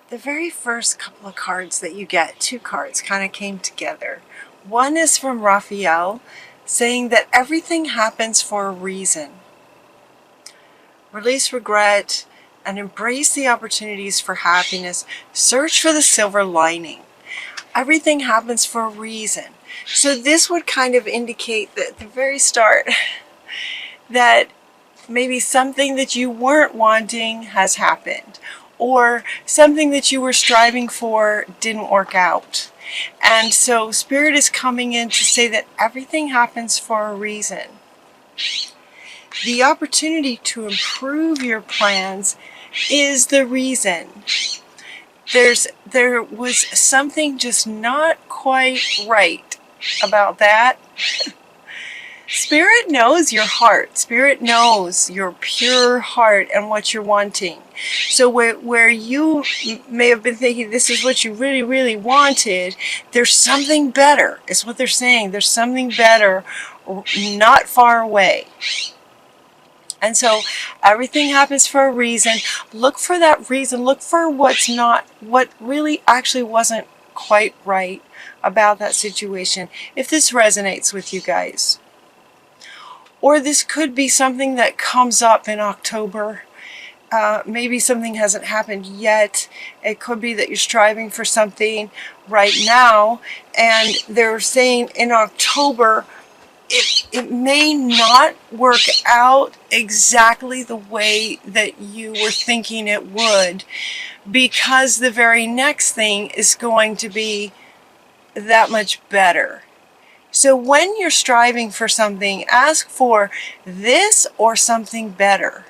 the very first couple of cards that you get, two cards kind of came together. One is from Raphael, saying that everything happens for a reason. Release regret and embrace the opportunities for happiness. Search for the silver lining. Everything happens for a reason. So this would kind of indicate that at the very start that maybe something that you weren't wanting has happened, or something that you were striving for didn't work out. And so Spirit is coming in to say that everything happens for a reason. The opportunity to improve your plans is the reason. There was something just not quite right about that. Spirit knows your heart. Spirit knows your pure heart and what you're wanting. So where you may have been thinking this is what you really, really wanted, there's something better, is what they're saying. There's something better not far away. And so everything happens for a reason. Look for that reason. Look for what really actually wasn't quite right about that situation. If this resonates with you guys. Or this could be something that comes up in October. Maybe something hasn't happened yet. It could be that you're striving for something right now, and they're saying in October it may not work out exactly the way that you were thinking it would, because the very next thing is going to be that much better. So when you're striving for something, ask for this or something better.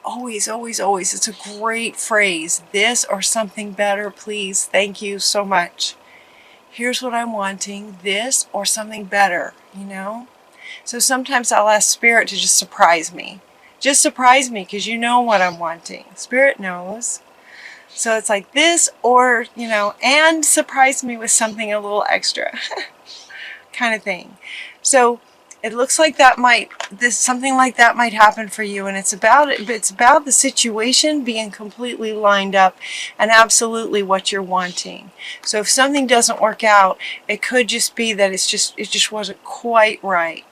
Always, always, always. It's a great phrase. This or something better, please. Thank you so much. Here's what I'm wanting. This or something better, you know? So sometimes I'll ask Spirit to just surprise me. Just surprise me, because you know what I'm wanting. Spirit knows. So it's like this or, you know, and surprise me with something a little extra. Kind of thing. So it looks like something like that might happen for you, and it's about the situation being completely lined up and absolutely what you're wanting. So if something doesn't work out, it could just be that it just wasn't quite right.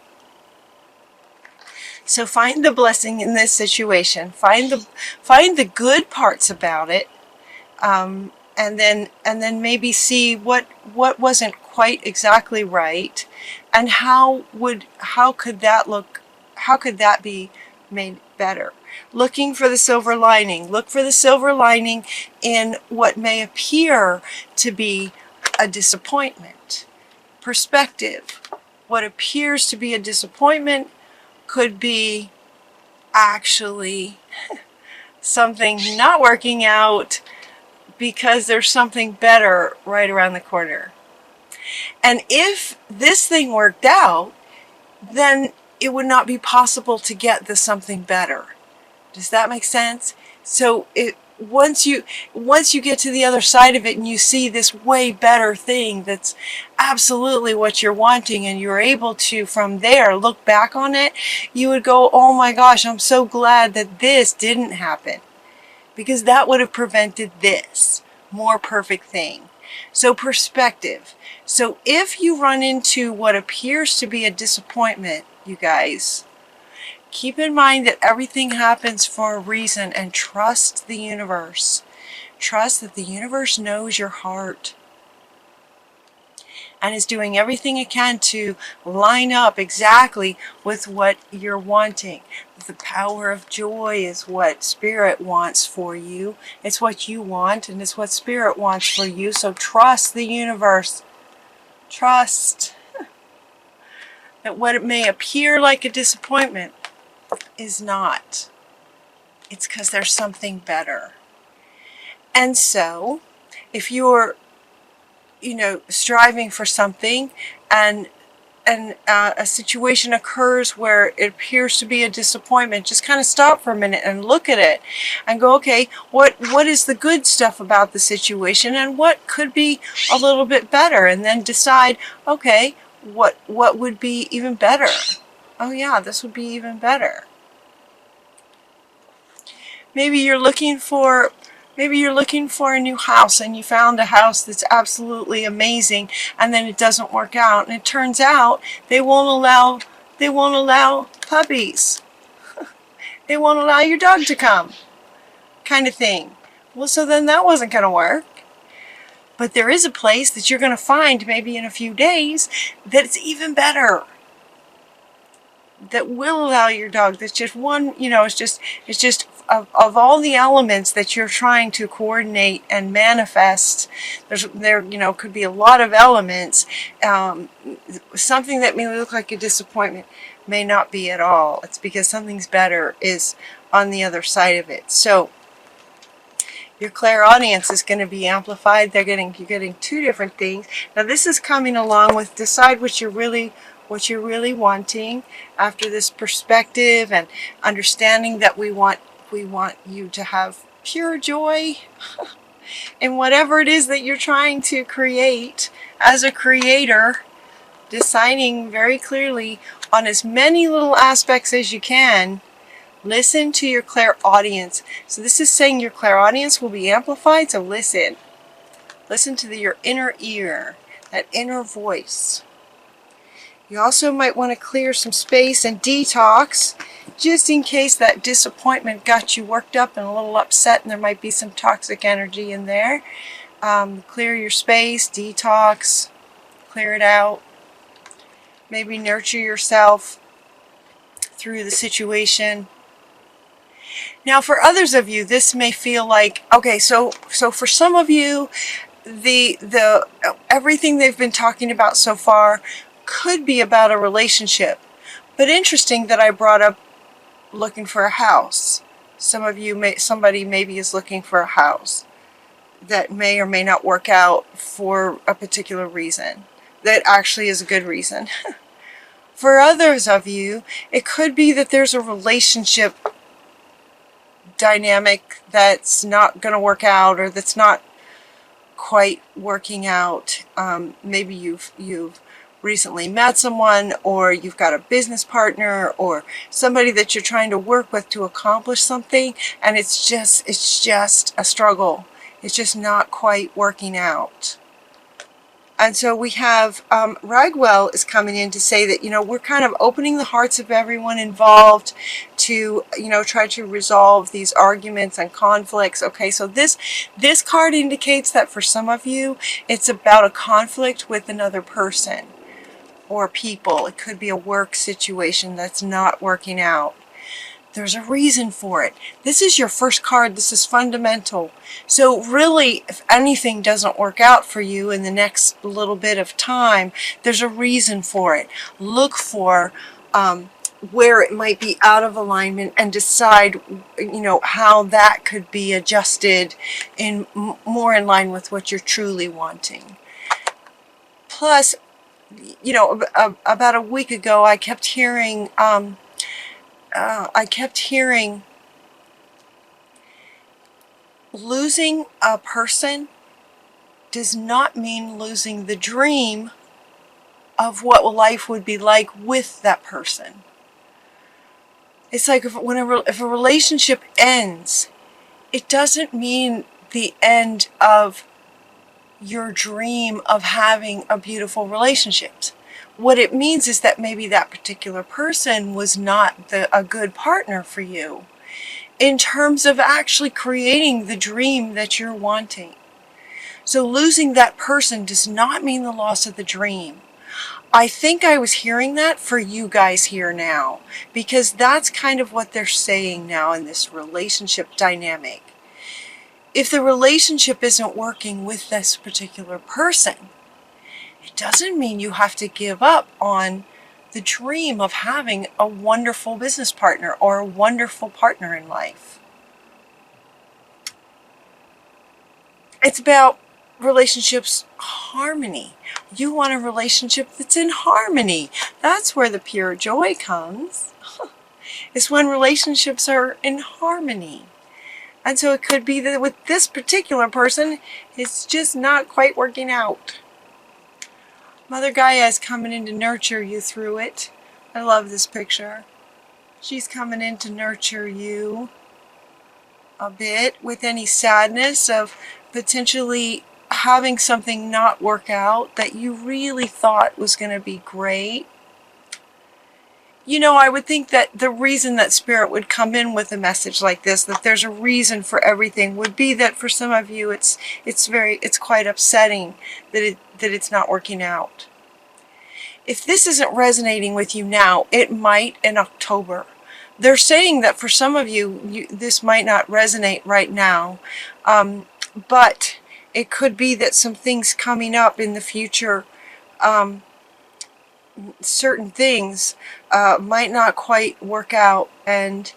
So find the blessing in this situation. Find the good parts about it. And then maybe see what wasn't quite exactly right, and how could that be made better. Looking for the silver lining. Look for the silver lining in what may appear to be a disappointment. Perspective. What appears to be a disappointment could be actually something not working out, because there's something better right around the corner. And if this thing worked out, then it would not be possible to get the something better. Does that make sense? So once you get to the other side of it and you see this way better thing that's absolutely what you're wanting, and you're able to from there look back on it, you would go, oh my gosh, I'm so glad that this didn't happen, because that would have prevented this more perfect thing. So perspective. So if you run into what appears to be a disappointment, you guys, keep in mind that everything happens for a reason, and trust the universe. Trust that the universe knows your heart and is doing everything it can to line up exactly with what you're wanting. The power of joy is what Spirit wants for you. It's what you want, and it's what Spirit wants for you. So trust the universe. Trust that what it may appear like a disappointment is not. It's because there's something better. And so, if you're striving for something, and a situation occurs where it appears to be a disappointment, just kind of stop for a minute and look at it and go, okay, what is the good stuff about the situation, and what could be a little bit better, and then decide, okay, what would be even better? Oh yeah, this would be even better. Maybe you're looking for Maybe you're looking for a new house and you found a house that's absolutely amazing, and then it doesn't work out, and it turns out they won't allow puppies. They won't allow your dog to come, kind of thing. Well, so then that wasn't going to work. But there is a place that you're going to find maybe in a few days that's even better, that will allow your dog. That's just one, it's just of all the elements that you're trying to coordinate and manifest, there could be a lot of elements. Something that may look like a disappointment may not be at all. It's because something's better is on the other side of it. So your clairaudience is going to be amplified. You're getting two different things. Now this is coming along with decide what you're really wanting after this perspective and understanding that we want you to have pure joy in whatever it is that you're trying to create as a creator, deciding very clearly on as many little aspects as you can. Listen to your clairaudience. So this is saying your clairaudience will be amplified, so listen to your inner ear, that inner voice. You also might want to clear some space and detox, just in case that disappointment got you worked up and a little upset, and there might be some toxic energy in there. Clear your space, detox, clear it out. Maybe nurture yourself through the situation. Now for others of you, this may feel like, okay, so for some of you, the everything they've been talking about so far could be about a relationship. But interesting that I brought up looking for a house. Some of you somebody maybe is looking for a house that may or may not work out for a particular reason that actually is a good reason. For others of you, it could be that there's a relationship dynamic that's not going to work out, or that's not quite working out. Maybe you've recently met someone, or you've got a business partner, or somebody that you're trying to work with to accomplish something, and it's just a struggle. It's just not quite working out. And so we have Ragwell is coming in to say that, we're kind of opening the hearts of everyone involved to, try to resolve these arguments and conflicts. Okay, so this card indicates that for some of you, it's about a conflict with another person or people. It could be a work situation that's not working out. There's a reason for it. This is your first card. This is fundamental. So really, if anything doesn't work out for you in the next little bit of time, there's a reason for it. Look for where it might be out of alignment and decide, how that could be adjusted in more in line with what you're truly wanting. Plus, about a week ago, I kept hearing losing a person does not mean losing the dream of what life would be like with that person. It's like if a relationship ends, it doesn't mean the end of your dream of having a beautiful relationship. What it means is that maybe that particular person was not a good partner for you in terms of actually creating the dream that you're wanting. So losing that person does not mean the loss of the dream. I think I was hearing that for you guys here now, because that's kind of what they're saying now in this relationship dynamic. If the relationship isn't working with this particular person, it doesn't mean you have to give up on the dream of having a wonderful business partner or a wonderful partner in life. It's about relationships harmony. You want a relationship that's in harmony. That's where the pure joy comes. It's when relationships are in harmony. And so it could be that with this particular person, it's just not quite working out. Mother Gaia is coming in to nurture you through it. I love this picture. She's coming in to nurture you. a bit with any sadness of potentially having something not work out that you really thought was going to be great. You know, I would think that the reason that Spirit would come in with a message like this, that there's a reason for everything, would be that for some of you it's quite upsetting that it's not working out. If this isn't resonating with you now, it might in October. They're saying that for some of you, this might not resonate right now, but it could be that some things coming up in the future, certain things might not quite work out, and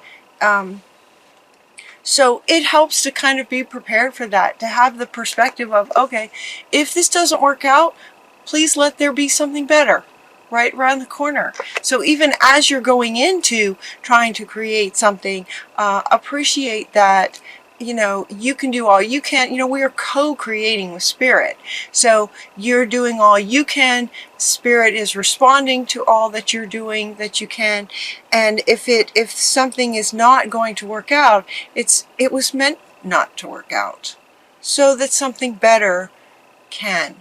so it helps to kind of be prepared for that, to have the perspective of, okay, if this doesn't work out, please let there be something better right around the corner. So even as you're going into trying to create something, appreciate that, you know, you can do all you can. You know, we are co-creating with Spirit. So you're doing all you can. Spirit is responding to all that you're doing that you can. And if something is not going to work out, it was meant not to work out, so that something better can.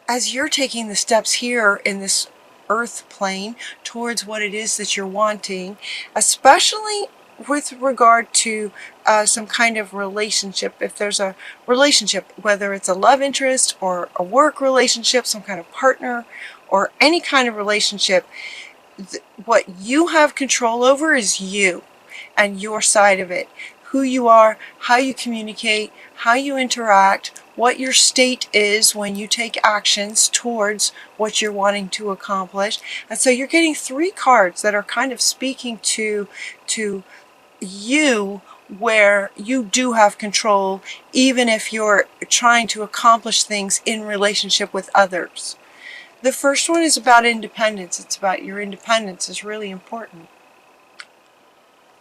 As you're taking the steps here in this earth plane towards what it is that you're wanting, especially with regard to some kind of relationship, if there's a relationship, whether it's a love interest or a work relationship, some kind of partner, or any kind of relationship, what you have control over is you and your side of it. Who you are, how you communicate, how you interact, what your state is when you take actions towards what you're wanting to accomplish. And so you're getting 3 cards that are kind of speaking to you, where you do have control, even if you're trying to accomplish things in relationship with others. The first one is about independence. It's about your independence is really important.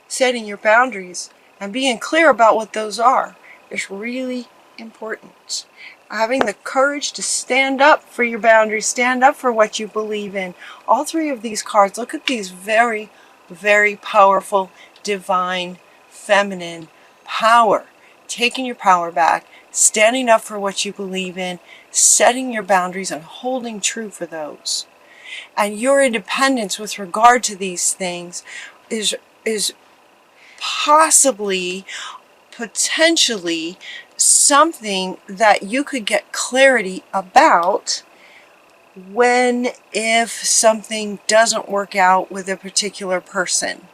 Setting your boundaries and being clear about what those are is really important. Having the courage to stand up for your boundaries, stand up for what you believe in. All 3 of these cards, look at these very, very powerful, divine, feminine power. Taking your power back, standing up for what you believe in, setting your boundaries and holding true for those. And your independence with regard to these things is possibly, potentially, something that you could get clarity about when, if something doesn't work out with a particular person.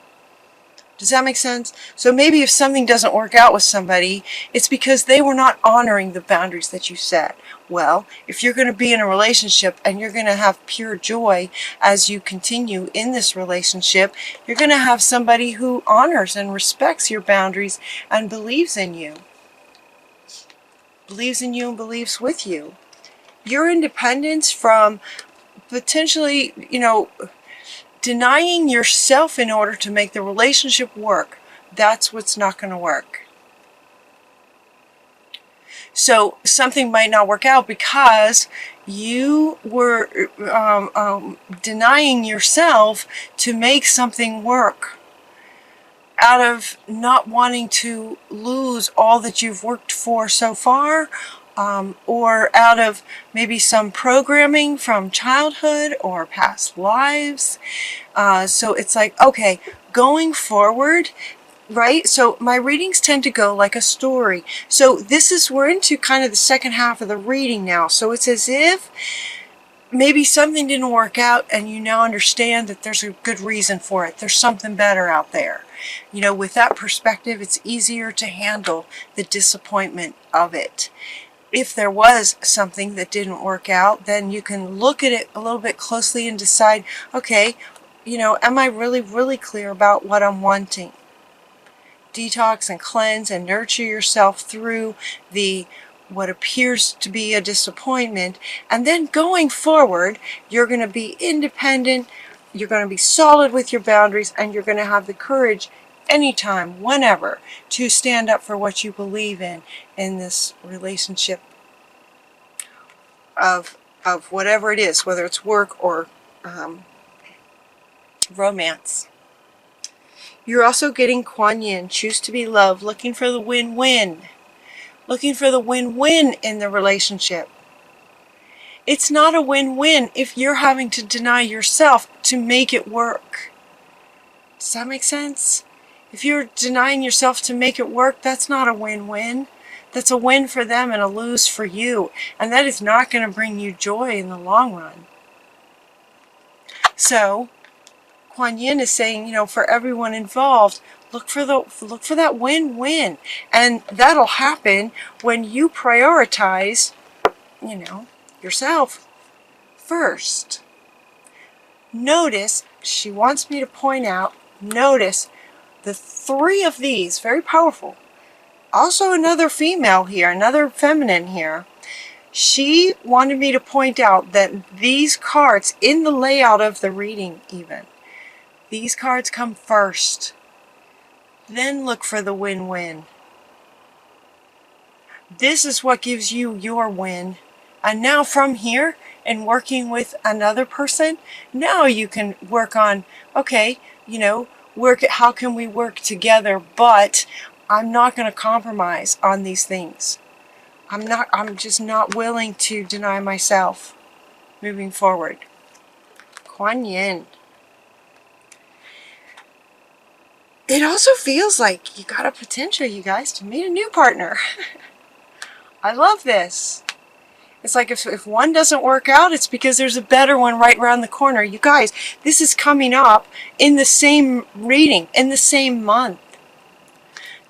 Does that make sense? So maybe if something doesn't work out with somebody, it's because they were not honoring the boundaries that you set. Well, if you're going to be in a relationship and you're going to have pure joy as you continue in this relationship, you're going to have somebody who honors and respects your boundaries and believes in you. Believes in you and believes with you. Your independence from potentially, you know, denying yourself in order to make the relationship work, that's what's not going to work. So something might not work out because you were denying yourself to make something work, out of not wanting to lose all that you've worked for so far, or out of maybe some programming from childhood or past lives. So it's like, okay, going forward, right? So my readings tend to go like a story. So we're into kind of the second half of the reading now. So it's as if maybe something didn't work out and you now understand that there's a good reason for it. There's something better out there. You know, with that perspective, it's easier to handle the disappointment of it. If there was something that didn't work out, then you can look at it a little bit closely and decide, okay, you know, am I really, really clear about what I'm wanting? Detox and cleanse and nurture yourself through what appears to be a disappointment. And then going forward, you're going to be independent, you're going to be solid with your boundaries, and you're going to have the courage anytime, whenever, to stand up for what you believe in this relationship of whatever it is, whether it's work or romance. You're also getting Kuan Yin, choose to be loved, looking for the win-win. Looking for the win-win in the relationship. It's not a win-win if you're having to deny yourself to make it work. Does that make sense? If you're denying yourself to make it work, that's not a win-win. That's a win for them and a lose for you. And that is not going to bring you joy in the long run. So, Kuan Yin is saying, you know, for everyone involved, look for that win-win. And that'll happen when you prioritize, you know, yourself first. Notice, she wants me to point out, notice the three of these, very powerful. Also another female here, another feminine here. She wanted me to point out that these cards, in the layout of the reading even, these cards come first. Then look for the win-win. This is what gives you your win. And now from here, and working with another person, now you can work on, okay, you know, how can we work together, but I'm not going to compromise on these things. I'm just not willing to deny myself moving forward. Kuan Yin. It also feels like you got a potential, you guys, to meet a new partner. I love this. It's like if one doesn't work out, it's because there's a better one right around the corner. You guys, this is coming up in the same reading, in the same month.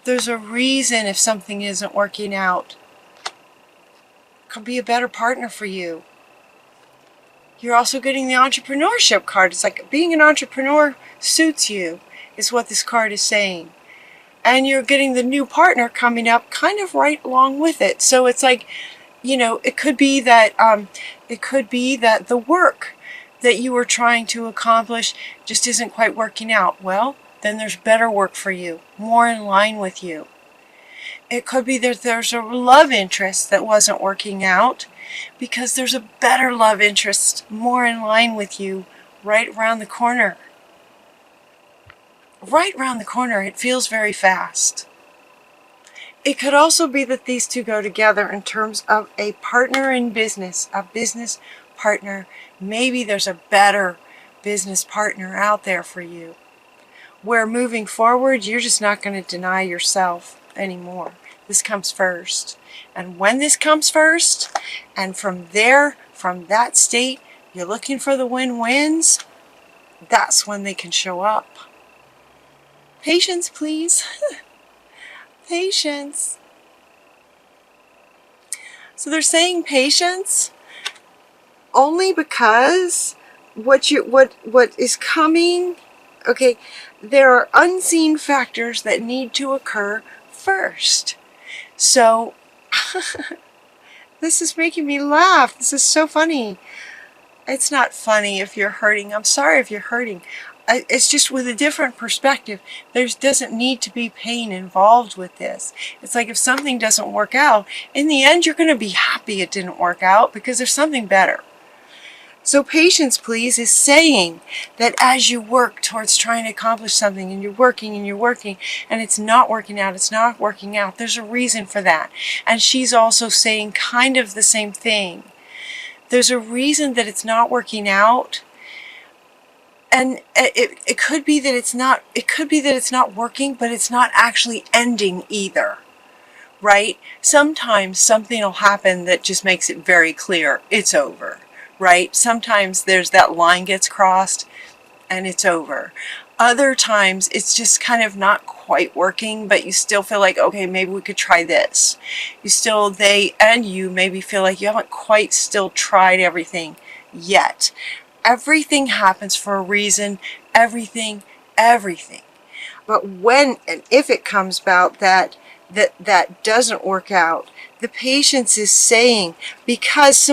There's a reason if something isn't working out. Could be a better partner for you. You're also getting the entrepreneurship card. It's like being an entrepreneur suits you, is what this card is saying. And you're getting the new partner coming up kind of right along with it. So it's like, you know, it could be that the work that you were trying to accomplish just isn't quite working out. Well, then there's better work for you, more in line with you. It could be that there's a love interest that wasn't working out because there's a better love interest, more in line with you, right around the corner. Right around the corner. It feels very fast. It could also be that these two go together in terms of a partner in business, a business partner. Maybe there's a better business partner out there for you, where moving forward, you're just not going to deny yourself anymore. This comes first. And when this comes first, and from there, from that state, you're looking for the win-wins, that's when they can show up. Patience, please. Patience. So they're saying patience only because what is coming, okay, there are unseen factors that need to occur first. So this is making me laugh. This is so funny. It's not funny if you're hurting. I'm sorry if you're hurting. It's just with a different perspective. There doesn't need to be pain involved with this. It's like if something doesn't work out, in the end you're going to be happy it didn't work out because there's something better. So patience, please, is saying that as you work towards trying to accomplish something and you're working and it's not working out, there's a reason for that. And she's also saying kind of the same thing. There's a reason that it's not working out. And it could be that it's not working, but it's not actually ending either. Right? Sometimes something will happen that just makes it very clear it's over. Right? Sometimes there's that line gets crossed and it's over. Other times it's just kind of not quite working, but you still feel like, okay, maybe we could try this. They and you maybe feel like you haven't quite still tried everything yet. Everything happens for a reason. Everything. But when and if it comes about that doesn't work out, the patience is saying because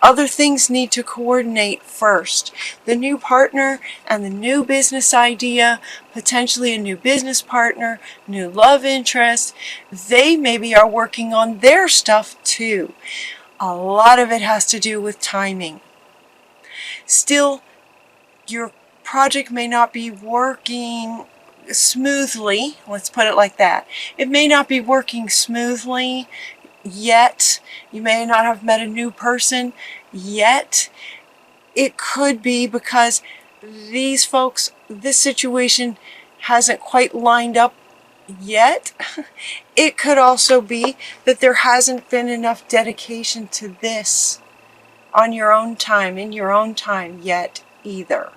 other things need to coordinate first. The new partner and the new business idea, potentially a new business partner, new love interest, they maybe are working on their stuff too. A lot of it has to do with timing. Still, your project may not be working smoothly. Let's put it like that. It may not be working smoothly yet. You may not have met a new person yet. It could be because these folks, this situation hasn't quite lined up yet. It could also be that there hasn't been enough dedication to this on your own time, in your own time yet either.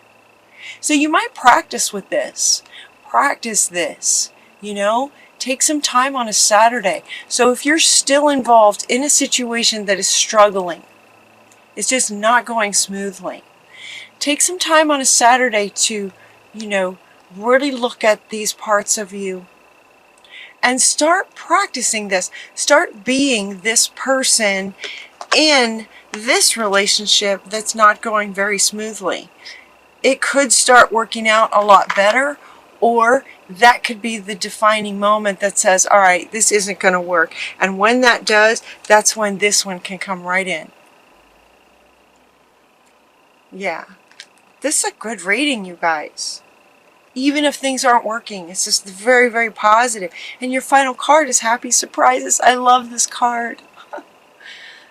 So you might practice with this. Practice this, you know. Take some time on a Saturday. So if you're still involved in a situation that is struggling, it's just not going smoothly, take some time on a Saturday to, you know, really look at these parts of you and start practicing this. Start being this person in this relationship that's not going very smoothly. It could start working out a lot better, or that could be the defining moment that says, all right, this isn't going to work. And when that does, that's when this one can come right in. Yeah. This is a good reading, you guys. Even if things aren't working, it's just very, very positive. And your final card is Happy Surprises. I love this card.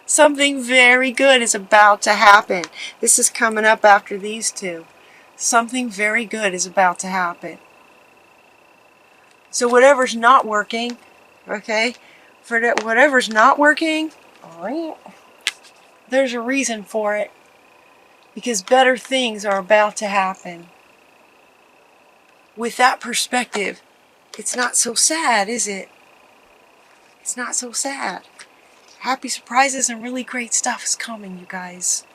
Something very good is about to happen. This is coming up after these two. Something very good is about to happen. So whatever's not working, okay, for whatever's not working, there's a reason for it. Because better things are about to happen. With that perspective, it's not so sad, is it? It's not so sad. Happy surprises and really great stuff is coming, you guys.